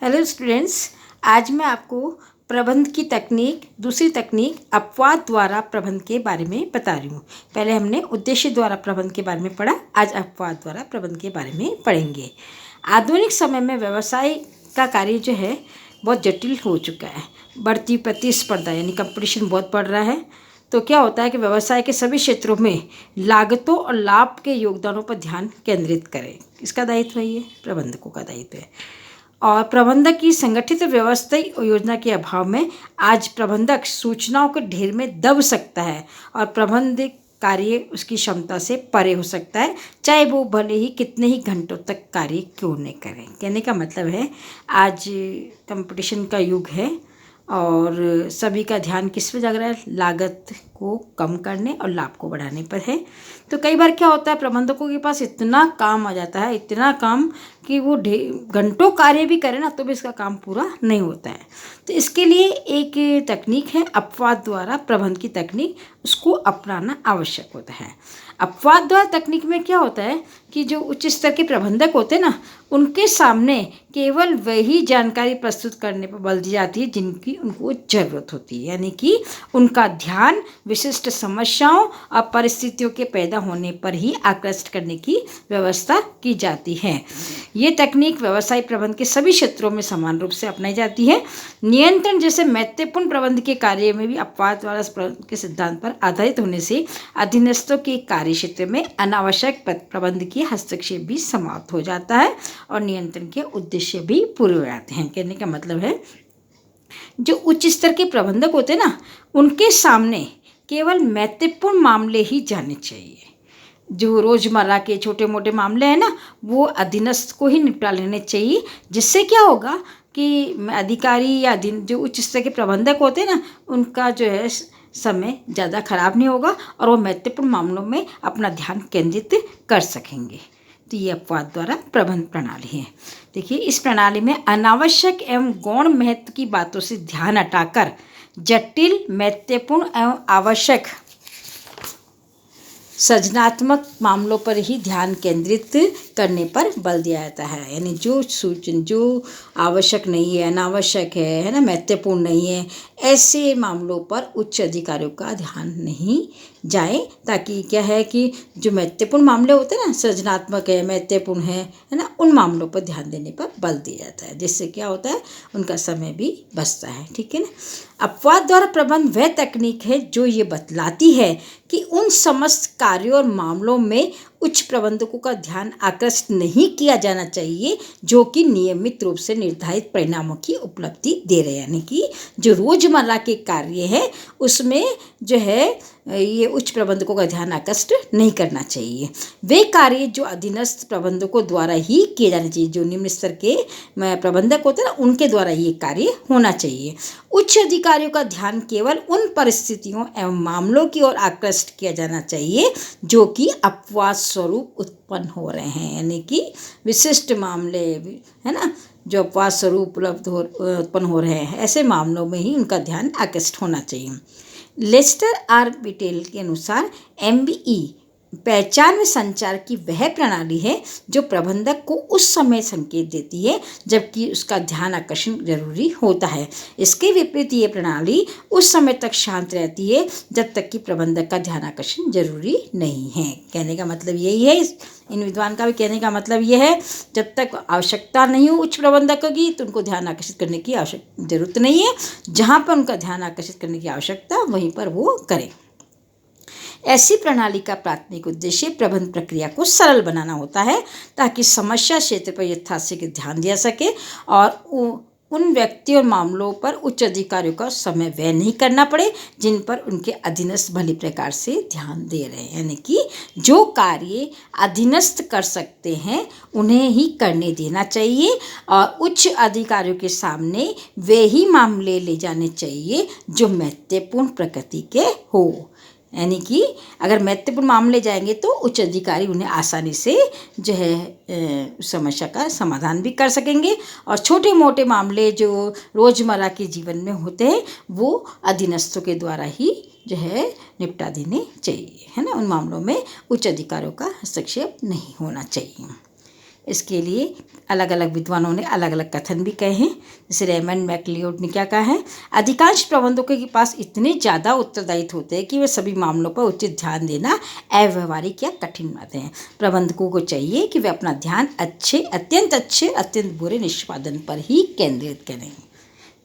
Hello students, आज मैं आपको प्रबंध की तकनीक, दूसरी तकनीक अपवाद द्वारा प्रबंध के बारे में बता रही हूँ। पहले हमने उद्देश्य द्वारा प्रबंध के बारे में पढ़ा, आज अपवाद द्वारा प्रबंध के बारे में पढ़ेंगे। आधुनिक समय में व्यवसाय का कार्य जो है बहुत जटिल हो चुका है। बढ़ती प्रतिस्पर्धा यानी कंपटीशन बहुत बढ़ रहा है। तो क्या होता है कि व्यवसाय के सभी क्षेत्रों में लागतों और लाभ के योगदानों पर ध्यान केंद्रित करें। किसका दायित्व है? ये प्रबंधकों का दायित्व है। और प्रबंधक की संगठित व्यवस्थित योजना के अभाव में आज प्रबंधक सूचनाओं के ढेर में दब सकता है और प्रबंधक कार्य उसकी क्षमता से परे हो सकता है, चाहे वो भले ही कितने ही घंटों तक कार्य क्यों नहीं करें। कहने का मतलब है आज कंपटीशन का युग है और सभी का ध्यान किस पे लग रहा है? लागत को कम करने और लाभ को बढ़ाने पर है। तो कई बार क्या होता है, प्रबंधकों के पास इतना काम आ जाता है, इतना काम कि वो घंटों कार्य भी करें ना तो भी इसका काम पूरा नहीं होता है। तो इसके लिए एक तकनीक है अपवाद द्वारा प्रबंध की तकनीक, उसको अपनाना आवश्यक होता है। अपवाद द्वारा तकनीक में क्या होता है कि जो उच्च स्तर के प्रबंधक होते हैं ना, उनके सामने केवल वही जानकारी प्रस्तुत करने पर बल दी जाती है जिनकी उनको ज़रूरत होती है, यानी कि उनका ध्यान विशिष्ट समस्याओं और परिस्थितियों के पैदा होने पर ही आकृष्ट करने की व्यवस्था की जाती है। ये तकनीक व्यवसाय प्रबंध के सभी क्षेत्रों में समान रूप से अपनाई जाती है। नियंत्रण जैसे महत्वपूर्ण प्रबंध के कार्य में भी अपवाद द्वारा प्रबंध के सिद्धांत पर आधारित होने से अधीनस्थों के कार्य क्षेत्र में अनावश्यक प्रबंध की हस्तक्षेप भी समाप्त हो जाता है और नियंत्रण के उद्देश्य भी पूरे हो जाते हैं। कहने का मतलब है जो उच्च स्तर के प्रबंधक होते हैं ना, उनके सामने केवल महत्वपूर्ण मामले ही जाने चाहिए। जो रोज़मर्रा के छोटे मोटे मामले हैं ना, वो अधीनस्थ को ही निपटा लेने चाहिए। जिससे क्या होगा कि अधिकारी या जो उच्च स्तर के प्रबंधक होते हैं ना, उनका जो है समय ज़्यादा खराब नहीं होगा और वो महत्वपूर्ण मामलों में अपना ध्यान केंद्रित कर सकेंगे। तो ये अपवाद द्वारा प्रबंध प्रणाली है। देखिए, इस प्रणाली में अनावश्यक एवं गौण महत्व की बातों से ध्यान हटाकर जटिल, महत्वपूर्ण एवं आवश्यक सृजनात्मक मामलों पर ही ध्यान केंद्रित करने पर बल दिया जाता है। यानी जो सूचना जो आवश्यक नहीं है, अनावश्यक है ना, महत्वपूर्ण नहीं है, ऐसे मामलों पर उच्च अधिकारियों का ध्यान नहीं जाए, ताकि क्या है कि जो महत्वपूर्ण मामले होते हैं ना, सृजनात्मक है, महत्वपूर्ण है ना, उन मामलों पर ध्यान देने पर बल दिया जाता है। जिससे क्या होता है, उनका समय भी बचता है। ठीक है ना। अपवाद द्वारा प्रबंध वह तकनीक है जो ये बतलाती है कि उन समस्त कार्यों और मामलों में उच्च प्रबंधकों का ध्यान आकृष्ट नहीं किया जाना चाहिए जो कि नियमित रूप से निर्धारित परिणामों की उपलब्धि दे रहे हैं। यानी कि जो रोजमर्रा के कार्य है उसमें जो है ये उच्च प्रबंधकों का ध्यान आकृष्ट नहीं करना चाहिए। वे कार्य जो अधीनस्थ प्रबंधकों द्वारा ही किए जाने चाहिए, जो निम्न स्तर के प्रबंधक होते हैं ना, उनके द्वारा ये कार्य होना चाहिए। उच्च अधिकारियों का ध्यान केवल उन परिस्थितियों एवं मामलों की ओर आकृष्ट किया जाना चाहिए जो कि अपवाद स्वरूप उत्पन्न हो रहे हैं। यानी कि विशिष्ट मामले है ना, जो अपवाद स्वरूप उत्पन्न हो रहे हैं, ऐसे मामलों में ही उनका ध्यान आकृष्ट होना चाहिए। लेस्टर आर बिटेल के अनुसार MBE पहचान व संचार की वह प्रणाली है जो प्रबंधक को उस समय संकेत देती है जबकि उसका ध्यान आकर्षण जरूरी होता है। इसके विपरीत ये प्रणाली उस समय तक शांत रहती है जब तक कि प्रबंधक का ध्यान आकर्षण जरूरी नहीं है। कहने का मतलब यही है, इन विद्वान का भी कहने का मतलब यह है, जब तक आवश्यकता नहीं हो उच्च प्रबंधक की तो उनको ध्यान आकर्षित करने की जरूरत नहीं है। जहाँ पर उनका ध्यान आकर्षित करने की आवश्यकता, वहीं पर वो करें। ऐसी प्रणाली का प्राथमिक उद्देश्य प्रबंध प्रक्रिया को सरल बनाना होता है ताकि समस्या क्षेत्र पर यथाशीघ्र ध्यान दिया सके और उन व्यक्तियों और मामलों पर उच्च अधिकारियों का समय व्यय नहीं करना पड़े जिन पर उनके अधीनस्थ भली प्रकार से ध्यान दे रहे हैं। यानी कि जो कार्य अधीनस्थ कर सकते हैं उन्हें ही करने देना चाहिए और उच्च अधिकारियों के सामने वे ही मामले ले जाने चाहिए जो महत्वपूर्ण प्रकृति के हो। यानी कि अगर महत्वपूर्ण मामले जाएंगे तो उच्च अधिकारी उन्हें आसानी से जो है समस्या का समाधान भी कर सकेंगे और छोटे मोटे मामले जो रोज़मर्रा के जीवन में होते हैं वो अधीनस्थों के द्वारा ही जो है निपटा देने चाहिए, है ना। उन मामलों में उच्च अधिकारियों का हस्तक्षेप नहीं होना चाहिए। इसके लिए अलग अलग विद्वानों ने अलग अलग कथन भी कहे हैं। जैसे रेमंड मैकलियोड ने क्या कहा है, अधिकांश प्रबंधकों के पास इतने ज़्यादा उत्तरदायित्व होते हैं कि वे सभी मामलों पर उचित ध्यान देना अव्यवहारिक या कठिन बनाते हैं। प्रबंधकों को चाहिए कि वे अपना ध्यान अच्छे, अत्यंत बुरे निष्पादन पर ही केंद्रित करें।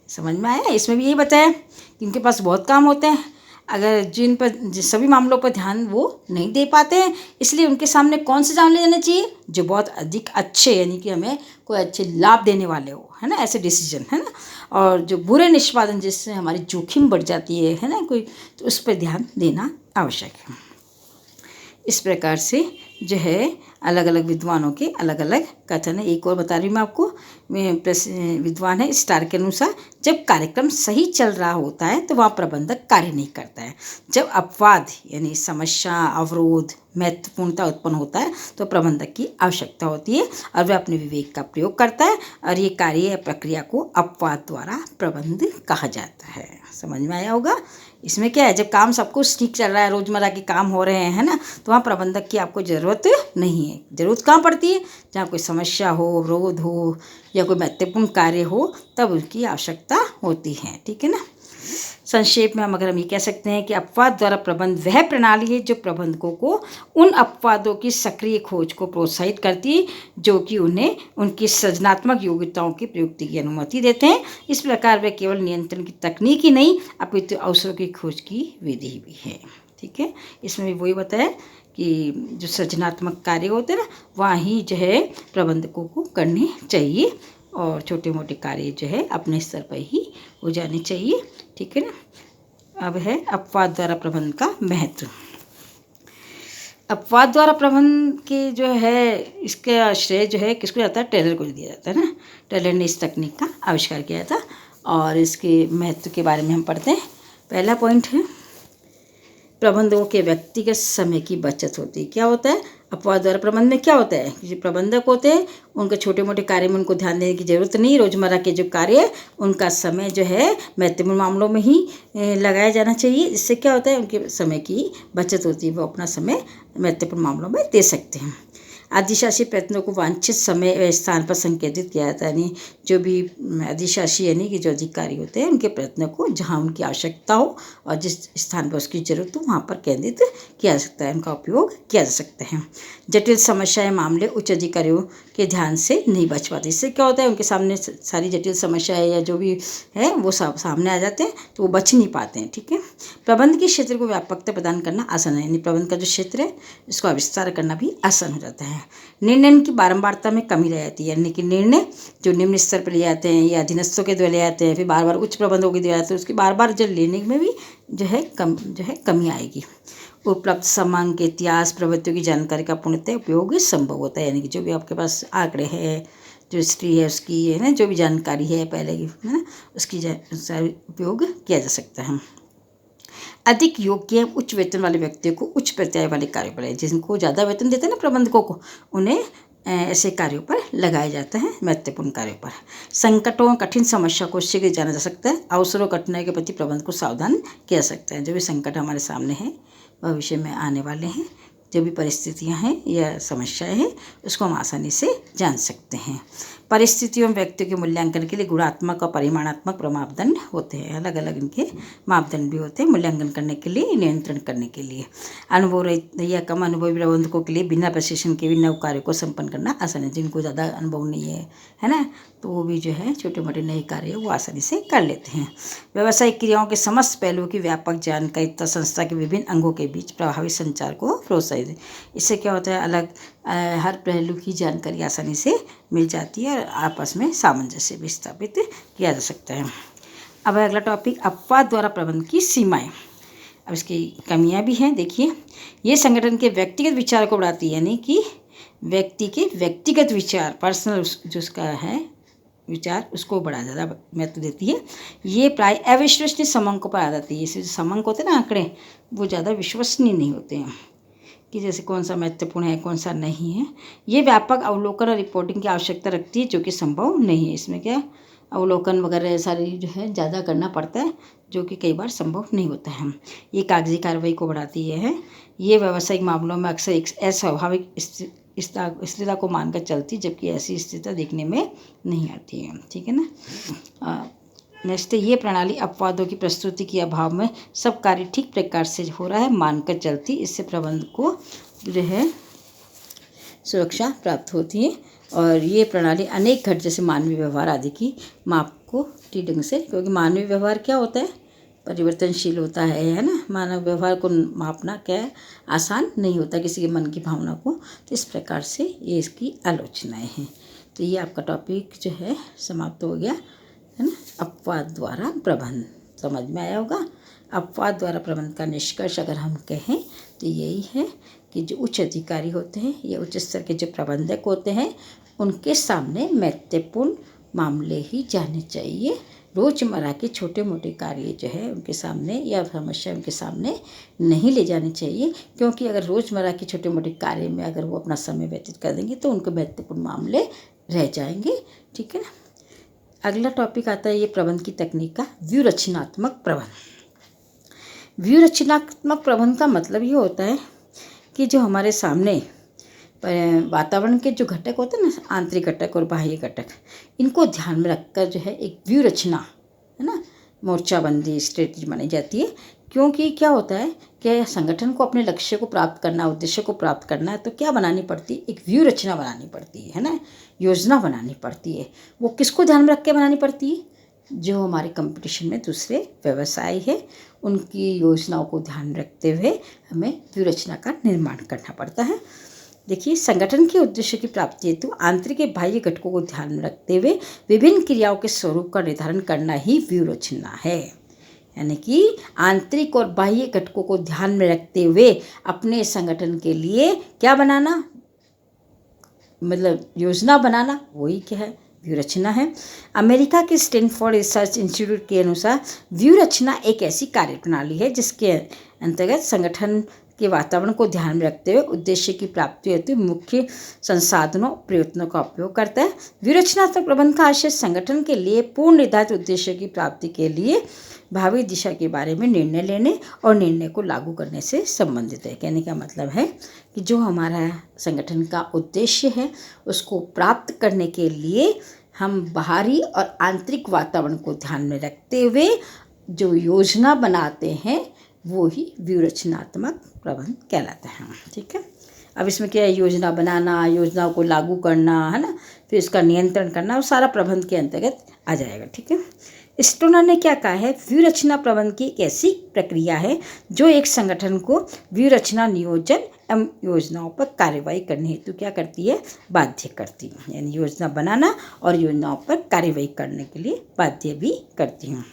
समझ में आया? इसमें भी यही बताया कि उनके पास बहुत काम होते हैं, अगर सभी मामलों पर ध्यान वो नहीं दे पाते हैं, इसलिए उनके सामने कौन से जान ले जाने चाहिए, जो बहुत अधिक अच्छे, यानी कि हमें कोई अच्छे लाभ देने वाले हो, है ना, ऐसे डिसीजन, है ना। और जो बुरे निष्पादन जिससे हमारी जोखिम बढ़ जाती है ना कोई, तो उस पर ध्यान देना आवश्यक है। इस प्रकार से जो है अलग अलग विद्वानों के अलग अलग कथन है। एक और बता रही हूँ मैं आपको, विद्वान है स्टार के अनुसार, जब कार्यक्रम सही चल रहा होता है तो वहाँ प्रबंधक कार्य नहीं करता है। जब अपवाद यानी समस्या, अवरोध, महत्वपूर्णता उत्पन्न होता है तो प्रबंधक की आवश्यकता होती है और वह अपने विवेक का प्रयोग करता है, और ये कार्य या प्रक्रिया को अपवाद द्वारा प्रबंध कहा जाता है। समझ में आया होगा? इसमें क्या है, जब काम सब कुछ ठीक चल रहा है, रोज़मर्रा के काम हो रहे हैं, है ना, तो वहाँ प्रबंधक की आपको ज़रूरत नहीं है। ज़रूरत कहाँ पड़ती है, जहाँ कोई समस्या हो, अवरोध हो या कोई महत्वपूर्ण कार्य हो, तब उनकी आवश्यकता होती है। ठीक है ना। संक्षेप में हम ये कह सकते हैं कि अपवाद द्वारा प्रबंध वह प्रणाली है जो प्रबंधकों को उन अपवादों की सक्रिय खोज को प्रोत्साहित करती है जो कि उन्हें उनकी सृजनात्मक योग्यताओं की प्रयुक्ति की अनुमति देते हैं। इस प्रकार वह केवल नियंत्रण की तकनीक ही नहीं अपितु अवसरों की खोज की विधि भी है। ठीक है, इसमें भी वही बताया कि जो सृजनात्मक कार्य होते हैं ना, वहाँ ही जो है प्रबंधकों को करने चाहिए, और छोटे मोटे कार्य जो है अपने स्तर पर ही हो जाने चाहिए। ठीक है ना। अब है अपवाद द्वारा प्रबंध का महत्व। अपवाद द्वारा प्रबंध के जो है इसका श्रेय जो है किसको जाता है, टेलर को दिया जाता है ना। टेलर ने इस तकनीक का आविष्कार किया था, और इसके महत्व के बारे में हम पढ़ते हैं। पहला पॉइंट है प्रबंधकों के व्यक्तिगत समय की बचत होती है। क्या होता है अपवाद द्वारा प्रबंध में, क्या होता है कि जो प्रबंधक होते हैं उनके छोटे मोटे कार्य में उनको ध्यान देने की ज़रूरत नहीं। रोज़मर्रा के जो कार्य है उनका समय जो है महत्वपूर्ण मामलों में ही लगाया जाना चाहिए। इससे क्या होता है उनके समय की बचत होती है, वो अपना समय महत्वपूर्ण मामलों में दे सकते हैं। अधिशासी प्रयत्नों को वांछित समय व स्थान पर संकेतित किया जाता है, यानी जो भी अधिशासी यानी कि जो अधिकारी होते हैं उनके प्रयत्नों को जहाँ उनकी आवश्यकता हो और जिस स्थान पर उसकी जरूरत हो वहाँ पर केंद्रित किया जा सकता है, उनका उपयोग किया जा सकता है। जटिल समस्याएं मामले उच्च अधिकारियों के ध्यान से नहीं बच पाते। इससे क्या होता है उनके सामने सारी जटिल समस्याएं या जो भी है वो सब सामने आ जाते हैं, तो वो बच नहीं पाते हैं। ठीक है, प्रबंध के क्षेत्र को व्यापकता प्रदान करना आसान है, यानी प्रबंध का जो क्षेत्र है इसको विस्तार करना भी आसान हो जाता है। निर्णय की बारंबारता में कमी रह जाती है, यानी कि निर्णय जो निम्न स्तर पर ले जाते हैं या अधीनस्थों के द्वारा ले जाते हैं, फिर बार बार उच्च प्रबंधों के द्वारा जाते हैं, उसकी बार बार जो लेने में भी जो है कमी आएगी। उपलब्ध समांग इतिहास प्रवृत्तियों की जानकारी का पूर्णतः उपयोग संभव होता है, यानी कि जो भी आपके पास आंकड़े हैं, जो हिस्ट्री है उसकी है ना, जो भी जानकारी है पहले की है ना, उसकी उपयोग किया जा सकता है। अधिक योग्य उच्च वेतन वाले व्यक्तियों को उच्च प्रत्याय वाले कार्य पर, जिनको ज़्यादा वेतन देते हैं ना प्रबंधकों को, उन्हें ऐसे कार्यों पर लगाया जाता है, महत्वपूर्ण कार्यों पर। संकटों कठिन समस्या को शीघ्र जाना जा सकता है। अवसरों कठिनाई के प्रति प्रबंध को सावधान किया जा सकता है। जो भी संकट हमारे सामने हैं, भविष्य में आने वाले हैं, जो भी परिस्थितियां हैं या समस्याएं हैं, उसको हम आसानी से जान सकते हैं। परिस्थितियों में व्यक्तियों के मूल्यांकन के लिए गुणात्मक और परिमाणात्मक मापदंड होते हैं। अलग अलग इनके मापदंड भी होते हैं मूल्यांकन करने के लिए, नियंत्रण करने के लिए। अनुभव रहित या कम अनुभवी प्रबंधकों के लिए बिना प्रशिक्षण के भी नव कार्यों को संपन्न करना आसान है। जिनको ज़्यादा अनुभव नहीं है ना, तो वो भी जो है छोटे मोटे नए कार्य वो आसानी से कर लेते हैं। व्यावसायिक क्रियाओं के समस्त पहलुओं की व्यापक जानकारी तथा संस्था के विभिन्न अंगों के बीच प्रभावी संचार को प्रोत्साहित। इससे क्या होता है हर पहलू की जानकारी आसानी से मिल जाती है और आपस में सामंजस्य भी स्थापित किया जा सकता है। अब अगला टॉपिक अपवाद द्वारा प्रबंध की सीमाएं। अब इसकी कमियां भी हैं। देखिए, ये संगठन के व्यक्तिगत विचार को बढ़ाती है, यानी कि व्यक्ति के व्यक्तिगत विचार, पर्सनल जो उसका है विचार, उसको बड़ा ज़्यादा महत्व देती है। ये प्राय अविश्वसनीय समंक पर आ जाती है। इससे जो समंक होते हैं ना आंकड़े, वो ज़्यादा विश्वसनीय नहीं होते हैं कि जैसे कौन सा महत्वपूर्ण है कौन सा नहीं है। ये व्यापक अवलोकन और रिपोर्टिंग की आवश्यकता रखती है, जो कि संभव नहीं है। इसमें क्या अवलोकन वगैरह सारी जो है ज़्यादा करना पड़ता है, जो कि कई बार संभव नहीं होता है। ये कागजी कार्रवाई को बढ़ाती है। ये व्यावसायिक मामलों में अक्सर एक अस्वाभाविक स्थिरता को मानकर चलती, जबकि ऐसी स्थिरता देखने में नहीं आती है। ठीक है ना। नेक्स्ट, ये प्रणाली अपवादों की प्रस्तुति के अभाव में सब कार्य ठीक प्रकार से हो रहा है मानकर चलती। इससे प्रबंध को जो है सुरक्षा प्राप्त होती है। और ये प्रणाली अनेक घट जैसे मानवीय व्यवहार आदि की माप को ठीक ढंग से, क्योंकि मानवीय व्यवहार क्या होता है, परिवर्तनशील होता है ना। मानव व्यवहार को मापना क्या है, आसान नहीं होता किसी के मन की भावना को। तो इस प्रकार से ये इसकी आलोचनाएं हैं। तो ये आपका टॉपिक जो है समाप्त हो गया, है ना। अपवाद द्वारा प्रबंध समझ में आया होगा। अपवाद द्वारा प्रबंध का निष्कर्ष अगर हम कहें तो यही है कि जो उच्च अधिकारी होते हैं या उच्च स्तर के जो प्रबंधक होते हैं, उनके सामने महत्वपूर्ण मामले ही जाने चाहिए। रोज़मर्रा के छोटे मोटे कार्य जो है उनके सामने या समस्या उनके सामने नहीं ले जानी चाहिए, क्योंकि अगर रोज़मर्रा के छोटे मोटे कार्य में अगर वो अपना समय व्यतीत कर देंगे तो उनके महत्वपूर्ण मामले रह जाएंगे। ठीक है ना। अगला टॉपिक आता है ये प्रबंध की तकनीक का, व्यूहरचनात्मक प्रबंध। व्यूहरचनात्मक प्रबंध का मतलब ये होता है कि जो हमारे सामने वातावरण के जो घटक होते हैं ना, आंतरिक घटक और बाह्य घटक, इनको ध्यान में रखकर जो है एक व्यूहरचना, है ना, मोर्चाबंदी स्ट्रेटजी बनाई जाती है। क्योंकि क्या होता है कि संगठन को अपने लक्ष्य को प्राप्त करना, उद्देश्य को प्राप्त करना है, तो क्या बनानी पड़ती है, एक व्यूहरचना बनानी पड़ती है ना, योजना बनानी पड़ती है। वो किसको ध्यान में रख के बनानी पड़ती है, जो हमारे कंपटीशन में दूसरे व्यवसाय है, उनकी योजनाओं को ध्यान रखते हुए हमें व्यूहरचना का निर्माण करना पड़ता है। देखिए, संगठन के उद्देश्य की प्राप्ति हेतु आंतरिक एवं बाह्य घटकों को ध्यान में रखते हुए विभिन्न क्रियाओं के स्वरूप का निर्धारण करना ही व्यूहरचना है। यानी कि आंतरिक और बाह्य घटकों को ध्यान में रखते हुए अपने संगठन के लिए क्या बनाना, मतलब योजना बनाना, वही क्या है, व्यूहरचना है। अमेरिका के स्टैनफोर्ड रिसर्च इंस्टीट्यूट के अनुसार व्यूहरचना एक ऐसी कार्यप्रणाली है जिसके अंतर्गत संगठन के वातावरण को ध्यान में रखते हुए उद्देश्य की प्राप्ति हेतु मुख्य संसाधनों प्रयत्नों का उपयोग करता है। व्यूहरचनात्मक प्रबंध का आशय संगठन के लिए पूर्ण निर्धारित उद्देश्य की प्राप्ति के लिए भावी दिशा के बारे में निर्णय लेने और निर्णय को लागू करने से संबंधित है। कहने का मतलब है कि जो हमारा संगठन का उद्देश्य है उसको प्राप्त करने के लिए हम बाहरी और आंतरिक वातावरण को ध्यान में रखते हुए जो योजना बनाते हैं वो ही व्यूहरचनात्मक प्रबंध कहलाता है। ठीक है। अब इसमें क्या है, योजना बनाना, योजनाओं को लागू करना, है ना, फिर इसका नियंत्रण करना, वो सारा प्रबंध के अंतर्गत आ जाएगा। ठीक है। स्टोनर ने क्या कहा है, व्यूहरचना प्रबंध की एक ऐसी प्रक्रिया है जो एक संगठन को व्यूहरचना, नियोजन एवं योजनाओं पर कार्यवाही करने हेतु क्या करती है, बाध्य करती है। यानी योजना बनाना और योजनाओं पर कार्यवाही करने के लिए बाध्य भी करती हूँ।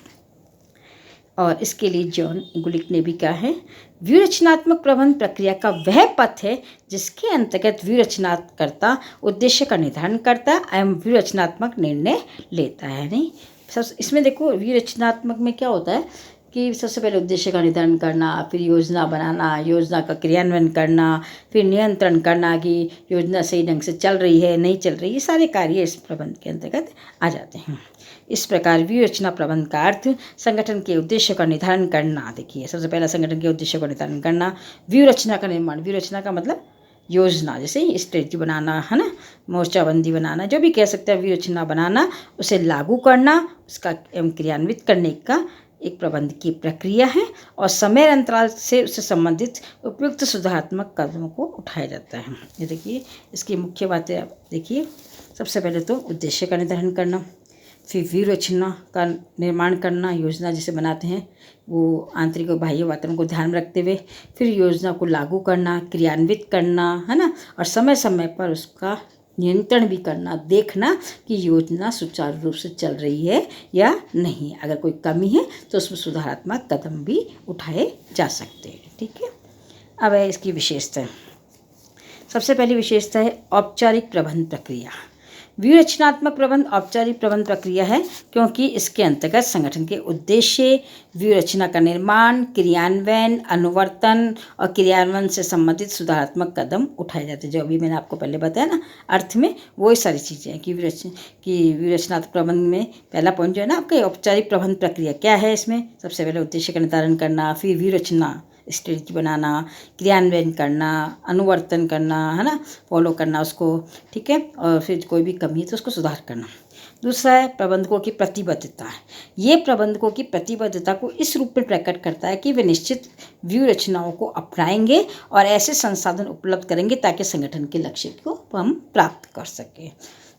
और इसके लिए जॉन गुलिक ने भी कहा है, व्यूहरचनात्मक प्रबंध प्रक्रिया का वह पथ है जिसके अंतर्गत व्यूहरचनाकर्ता उद्देश्य का निर्धारण करता एवं व्यूहरचनात्मक निर्णय लेता है। नहीं, सब इसमें देखो, व्यूहरचनात्मक में क्या होता है कि सबसे पहले उद्देश्य का निर्धारण करना, फिर योजना बनाना, योजना का क्रियान्वयन करना, फिर नियंत्रण करना कि योजना सही ढंग से चल रही है नहीं चल रही, ये सारे कार्य इस प्रबंध के अंतर्गत आ जाते हैं। इस प्रकार व्यूहरचना प्रबंध का अर्थ संगठन के उद्देश्य का निर्धारण करना। देखिए, सबसे पहला संगठन के उद्देश्य का निर्धारण करना, व्यूहरचना का निर्माण, व्यूहरचना का मतलब योजना, जैसे स्ट्रेटजी बनाना, है ना, मोर्चाबंदी बनाना, जो भी कह सकते हैं, व्यूहरचना बनाना, उसे लागू करना, उसका एवं क्रियान्वित करने का एक प्रबंध की प्रक्रिया है और समय अंतराल से उससे संबंधित उपयुक्त सुधारात्मक कदमों को उठाया जाता है। ये देखिए, इसकी मुख्य बातें आप देखिए। सबसे पहले तो उद्देश्य का निर्धारण करना, फिर व्यूहरचना का निर्माण करना, योजना जिसे बनाते हैं वो आंतरिक और बाह्य वातावरण को ध्यान में रखते हुए, फिर योजना को लागू करना, क्रियान्वित करना, है ना, और समय समय पर उसका नियंत्रण भी करना, देखना कि योजना सुचारू रूप से चल रही है या नहीं, अगर कोई कमी है तो उसमें सुधारात्मक कदम भी उठाए जा सकते हैं। ठीक है। अब है इसकी विशेषता। सबसे पहली विशेषता है औपचारिक प्रबंध प्रक्रिया। व्यूहरचनात्मक प्रबंध औपचारिक प्रबंध प्रक्रिया है क्योंकि इसके अंतर्गत संगठन के उद्देश्य, व्यूहरचना का निर्माण, क्रियान्वयन, अनुवर्तन और क्रियान्वयन से संबंधित सुधारात्मक कदम उठाए जाते हैं। जो अभी मैंने आपको पहले बताया ना, अर्थ में वही सारी चीज़ें हैं कि व्यूहरचनात्मक प्रबंध में पहला पॉइंट जो है ना आपका औपचारिक प्रबंध प्रक्रिया क्या है। इसमें सबसे पहले उद्देश्य का निर्धारण करना, फिर व्यूहरचना स्ट्रेटजी बनाना, क्रियान्वयन करना, अनुवर्तन करना, है ना, फॉलो करना उसको, ठीक है, और फिर कोई भी कमी है तो उसको सुधार करना। दूसरा है प्रबंधकों की प्रतिबद्धता। ये प्रबंधकों की प्रतिबद्धता को इस रूप में प्रकट करता है कि वे निश्चित व्यू रचनाओं को अपनाएंगे और ऐसे संसाधन उपलब्ध करेंगे ताकि संगठन के लक्ष्य को हम प्राप्त कर सकें।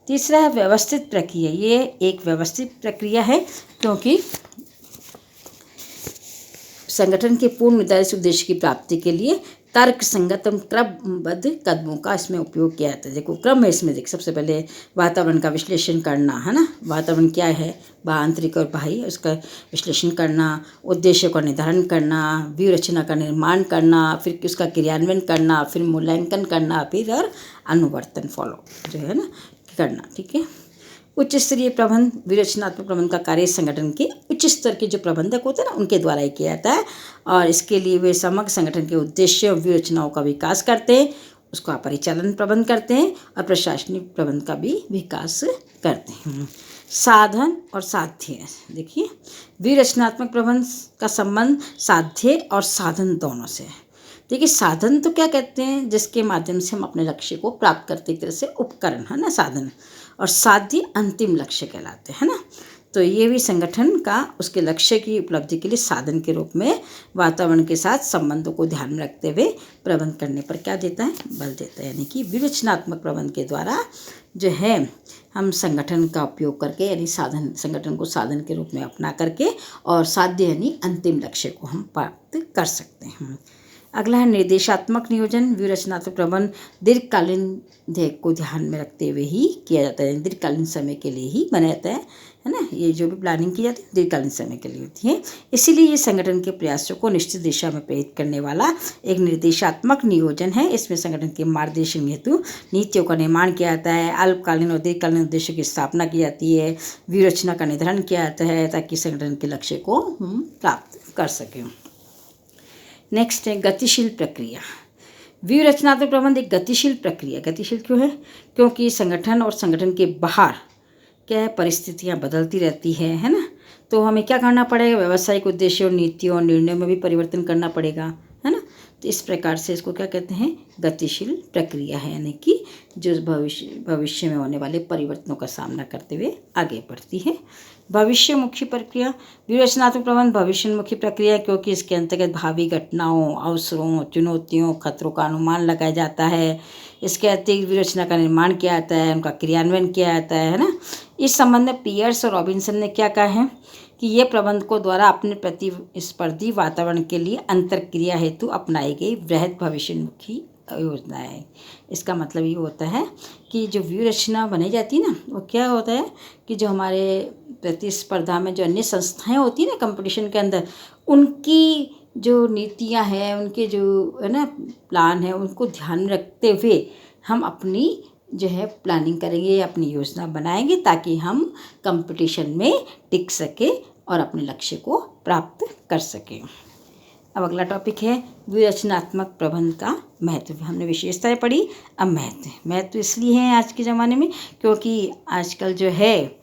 तीसरा है व्यवस्थित प्रक्रिया। ये एक व्यवस्थित प्रक्रिया है क्योंकि संगठन के पूर्व निर्धारित उद्देश्य की प्राप्ति के लिए तर्क संगत एवं क्रमबद्ध कदमों का इसमें उपयोग किया जाता है। देखो क्रम है इसमें, देख सबसे पहले वातावरण का विश्लेषण करना, है ना, वातावरण क्या है, आंतरिक और बाह्य, उसका विश्लेषण करना, उद्देश्य का निर्धारण करना, व्यू रचना का निर्माण करना, फिर उसका क्रियान्वयन करना, फिर मूल्यांकन करना, फिर और अनुवर्तन फॉलो जो है ना करना, ठीक है। उच्च स्तरीय प्रबंध, विरचनात्मक प्रबंध का कार्य संगठन के उच्च स्तर के जो प्रबंधक होते हैं ना उनके द्वारा ही किया जाता है और इसके लिए वे समग्र संगठन के उद्देश्य और विरचनाओं का विकास करते हैं, उसका परिचालन प्रबंध करते हैं और प्रशासनिक प्रबंध का भी विकास करते हैं। साधन और साध्य, देखिए विरचनात्मक प्रबंध का संबंध साध्य और साधन दोनों से है। देखिए साधन तो क्या कहते हैं, जिसके माध्यम से हम अपने लक्ष्य को प्राप्त करते, एक तरह से उपकरण है ना साधन, और साध्य अंतिम लक्ष्य कहलाते हैं ना। तो ये भी संगठन का उसके लक्ष्य की उपलब्धि के लिए साधन के रूप में वातावरण के साथ संबंधों को ध्यान में रखते हुए प्रबंध करने पर क्या देता है, बल देता है। यानी कि विवेचनात्मक प्रबंध के द्वारा जो है हम संगठन का उपयोग करके, यानी साधन, संगठन को साधन के रूप में अपना करके और साध्य यानी अंतिम लक्ष्य को हम प्राप्त कर सकते हैं। अगला है निर्देशात्मक नियोजन। व्यूरचनात्मक प्रबंध दीर्घकालीन ध्येय को ध्यान में रखते हुए ही किया जाता है, दीर्घकालीन समय के लिए ही बनाया जाता है ना। ये जो भी प्लानिंग की जाती है दीर्घकालीन समय के लिए होती है, इसीलिए ये संगठन के प्रयासों को निश्चित दिशा में प्रेरित करने वाला एक निर्देशात्मक नियोजन है। इसमें संगठन के मार्गदर्शन हेतु नीतियों का निर्माण किया जाता है, अल्पकालीन और दीर्घकालीन उद्देश्यों की स्थापना की जाती है, व्यूरचना का निर्धारण किया जाता है ताकि संगठन के लक्ष्य को हम प्राप्त कर सकें। नेक्स्ट है गतिशील प्रक्रिया। व्यूरचनात्मक प्रबंध एक गतिशील प्रक्रिया। गतिशील क्यों है, क्योंकि संगठन और संगठन के बाहर क्या है, परिस्थितियाँ बदलती रहती है ना। तो हमें क्या करना पड़ेगा, व्यावसायिक उद्देश्यों, नीतियों और निर्णयों में भी परिवर्तन करना पड़ेगा, है ना। तो इस प्रकार से इसको क्या कहते हैं, गतिशील प्रक्रिया है, यानी कि जो भविष्य में होने वाले परिवर्तनों का सामना करते हुए आगे बढ़ती है। भविष्यमुखी प्रक्रिया। व्यूरचनात्मक प्रबंध भविष्यमुखी प्रक्रिया है क्योंकि इसके अंतर्गत भावी घटनाओं, अवसरों, चुनौतियों, खतरों का अनुमान लगाया जाता है। इसके अतिरिक्त व्यूरचना का निर्माण किया जाता है, उनका क्रियान्वयन किया जाता है ना। इस संबंध में पियर्स और रॉबिन्सन ने क्या कहा है कि ये प्रबंधकों द्वारा अपने प्रतिस्पर्धी वातावरण के लिए अंतरक्रिया हेतु अपनाई गई वृहद भविष्यमुखी योजना है। इसका मतलब ये होता है कि जो व्यूरचना बनाई जाती है ना, वो क्या होता है कि जो हमारे प्रतिस्पर्धा में जो अन्य संस्थाएं होती हैं ना कंपटीशन के अंदर, उनकी जो नीतियां हैं, उनके जो है ना प्लान है, उनको ध्यान में रखते हुए हम अपनी जो है प्लानिंग करेंगे, अपनी योजना बनाएंगे ताकि हम कंपटीशन में टिक सके और अपने लक्ष्य को प्राप्त कर सकें। अब अगला टॉपिक है व्यूरचनात्मक प्रबंध का महत्व। हमने विशेषताएं पढ़ी, अब महत्व इसलिए है आज के ज़माने में क्योंकि आजकल जो है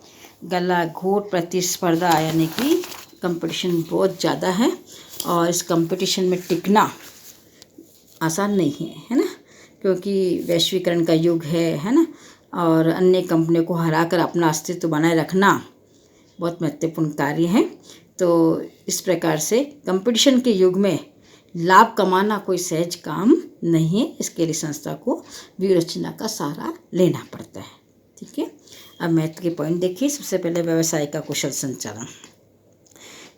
गला घोट प्रतिस्पर्धा यानी कि कंपटीशन बहुत ज़्यादा है और इस कंपटीशन में टिकना आसान नहीं है ना, क्योंकि वैश्वीकरण का युग है ना, और अन्य कंपनियों को हराकर अपना अस्तित्व बनाए रखना बहुत महत्वपूर्ण कार्य है। तो इस प्रकार से कंपटीशन के युग में लाभ कमाना कोई सहज काम नहीं है, इसके लिए संस्था को व्यूरचना का सहारा लेना पड़ता है, ठीक है। अब महत्व के पॉइंट देखिए। सबसे पहले व्यवसाय का कुशल संचालन।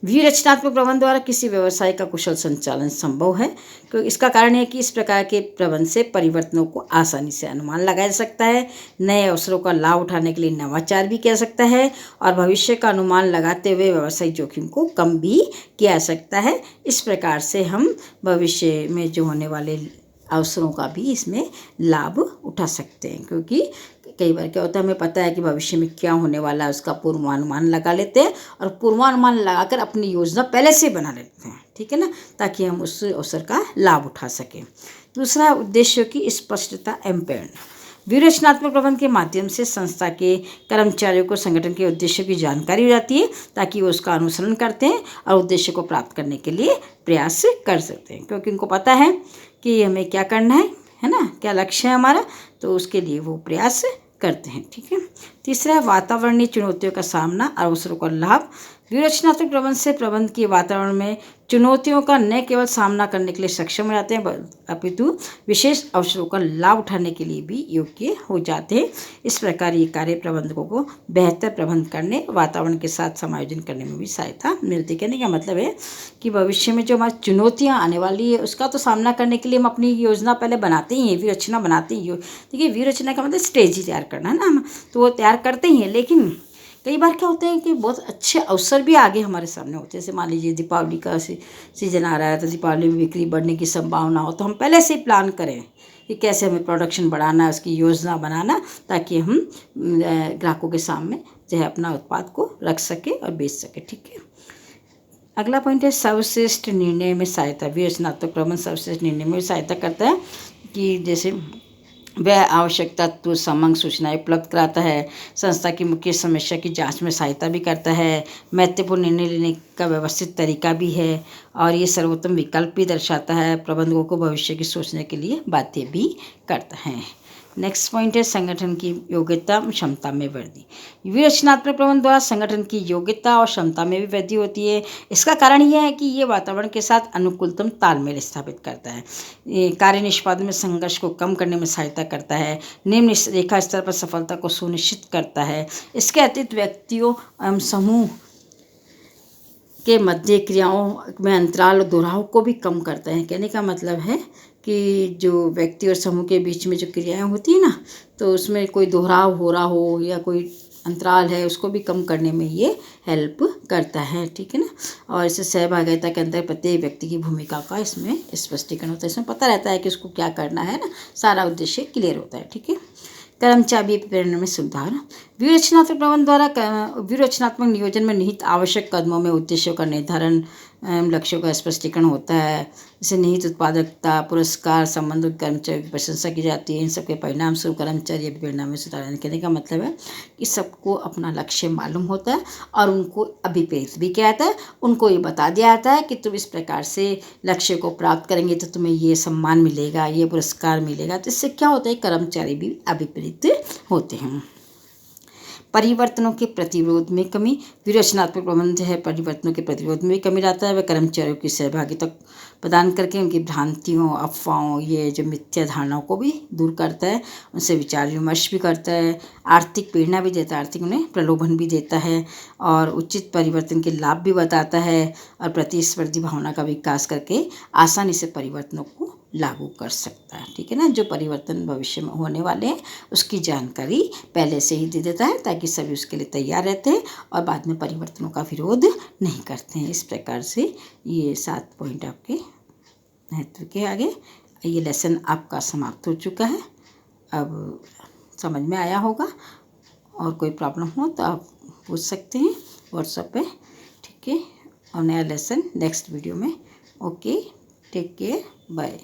व्यूरचनात्मक प्रबंध द्वारा किसी व्यवसाय का कुशल संचालन संभव है क्योंकि इसका कारण है कि इस प्रकार के प्रबंध से परिवर्तनों को आसानी से अनुमान लगाया जा सकता है, नए अवसरों का लाभ उठाने के लिए नवाचार भी किया जा सकता है और भविष्य का अनुमान लगाते हुए व्यवसायिक जोखिम को कम भी किया जा सकता है। इस प्रकार से हम भविष्य में जो होने वाले अवसरों का भी इसमें लाभ उठा सकते हैं, क्योंकि कई बार क्या होता है, हमें पता है कि भविष्य में क्या होने वाला है, उसका पूर्वानुमान लगा लेते हैं और पूर्वानुमान लगाकर अपनी योजना पहले से बना लेते हैं, ठीक है ना, ताकि हम उस अवसर का लाभ उठा सकें। दूसरा, उद्देश्यों की स्पष्टता एवं प्रेरणा। व्यूह प्रबंध के माध्यम से संस्था के कर्मचारियों को संगठन के उद्देश्यों की जानकारी हो जाती है, ताकि वो उसका अनुसरण करते हैं और उद्देश्य को प्राप्त करने के लिए प्रयास कर सकते हैं, क्योंकि उनको पता है कि हमें क्या करना है ना, क्या लक्ष्य है हमारा, तो उसके लिए वो प्रयास करते हैं। ठीक है। तीसरा है वातावरणीय चुनौतियों का सामना और अवसरों का लाभ। व्यूह प्रबंध से प्रबंध के वातावरण में चुनौतियों का न केवल सामना करने के लिए सक्षम हो जाते हैं, अपितु विशेष अवसरों का लाभ उठाने के लिए भी योग्य हो जाते हैं। इस प्रकार ये कार्य प्रबंधकों को बेहतर प्रबंध करने, वातावरण के साथ समायोजन करने में भी सहायता मिलती है। कहने का मतलब है कि भविष्य में जो हमारी चुनौतियाँ आने वाली है उसका तो सामना करने के लिए हम अपनी योजना पहले बनाते ही हैं, व्यूहरचना बनाते ही। देखिए, व्यूहरचना का मतलब स्टेज ही तैयार करना है ना, हम तो वो तैयार करते ही हैं, लेकिन कई बार क्या होता है कि बहुत अच्छे अवसर भी आगे हमारे सामने होते हैं। जैसे मान लीजिए दीपावली का सीजन आ रहा है, तो दीपावली में बिक्री बढ़ने की संभावना हो, तो हम पहले से प्लान करें कि कैसे हमें प्रोडक्शन बढ़ाना है, उसकी योजना बनाना, ताकि हम ग्राहकों के सामने जो है अपना उत्पाद को रख सके और बेच सके। ठीक है। अगला पॉइंट है सर्वश्रेष्ठ निर्णय में सहायता। व्यूह प्रबंध सर्वश्रेष्ठ निर्णय में सहायता करता है कि जैसे वह आवश्यक तत्व समग्र सूचनाएं उपलब्ध कराता है, संस्था की मुख्य समस्या की जांच में सहायता भी करता है, महत्वपूर्ण निर्णय लेने का व्यवस्थित तरीका भी है, और ये सर्वोत्तम विकल्प भी दर्शाता है, प्रबंधकों को भविष्य की सोचने के लिए बाध्य भी करता है। नेक्स्ट पॉइंट है संगठन की योग्यता क्षमता में वृद्धि। व्यूहरचनात्मक प्रबंधन द्वारा संगठन की योग्यता और क्षमता में भी वृद्धि होती है। इसका कारण यह है कि ये वातावरण के साथ अनुकूलतम तालमेल स्थापित करता है, ये कार्य निष्पादन में संघर्ष को कम करने में सहायता करता है, निम्न रेखा स्तर पर सफलता को सुनिश्चित करता है। इसके अतिरिक्त व्यक्तियों एवं समूह के मध्य क्रियाओं में अंतराल और दोहराव को भी कम करता है। कहने का मतलब है कि जो व्यक्ति और समूह के बीच में जो क्रियाएं होती है ना, तो उसमें कोई दोहराव हो रहा हो या कोई अंतराल है, उसको भी कम करने में ये हेल्प करता है। ठीक है ना। और इसे सहभागिता के अंदर प्रत्येक व्यक्ति की भूमिका का इसमें स्पष्टीकरण होता है, इसमें पता रहता है कि उसको क्या करना है ना, सारा उद्देश्य क्लियर होता है। ठीक है। कर्मचारी प्रेरणा में सुधार। व्यूहरचनात्मक प्रबंधन द्वारा व्यूहरचनात्मक नियोजन में निहित आवश्यक कदमों में उद्देश्यों का निर्धारण, लक्ष्यों का स्पष्टीकरण होता है। जैसे निहित उत्पादकता, पुरस्कार, संबंधित कर्मचारी की प्रशंसा की जाती है। इन सबके परिणाम स्वरूप कर्मचारी प्रेरणा में सुधार। कहने का मतलब है कि सबको अपना लक्ष्य मालूम होता है और उनको अभिप्रेरित भी किया जाता है, उनको ये बता दिया जाता है कि तुम इस प्रकार से लक्ष्य को प्राप्त करेंगे तो तुम्हें ये सम्मान मिलेगा, ये पुरस्कार मिलेगा। तो इससे क्या होता है, कर्मचारी भी अभिप्रेरित होते हैं। परिवर्तनों के प्रतिरोध में कमी। व्यूहरचनात्मक प्रबंध है परिवर्तनों के प्रतिरोध में भी कमी लाता है। वह कर्मचारियों की सहभागिता प्रदान करके उनकी भ्रांतियों, अफवाहों, ये जो मिथ्या धारणाओं को भी दूर करता है, उनसे विचार विमर्श भी करता है, आर्थिक प्रेरणा भी देता है, आर्थिक उन्हें प्रलोभन भी देता है, और उचित परिवर्तन के लाभ भी बताता है, और प्रतिस्पर्धी भावना का विकास करके आसानी से परिवर्तनों को लागू कर सकता है। ठीक है ना। जो परिवर्तन भविष्य में होने वाले हैं उसकी जानकारी पहले से ही दे देता है, ताकि सभी उसके लिए तैयार रहते हैं और बाद में परिवर्तनों का विरोध नहीं करते हैं। इस प्रकार से ये 7 पॉइंट आपके महत्व के आगे। ये लेसन आपका समाप्त हो चुका है। अब समझ में आया होगा, और कोई प्रॉब्लम हो तो आप पूछ सकते हैं व्हाट्सएप पे। ठीक है। और नया लेसन नेक्स्ट वीडियो में। Okay, take care, bye.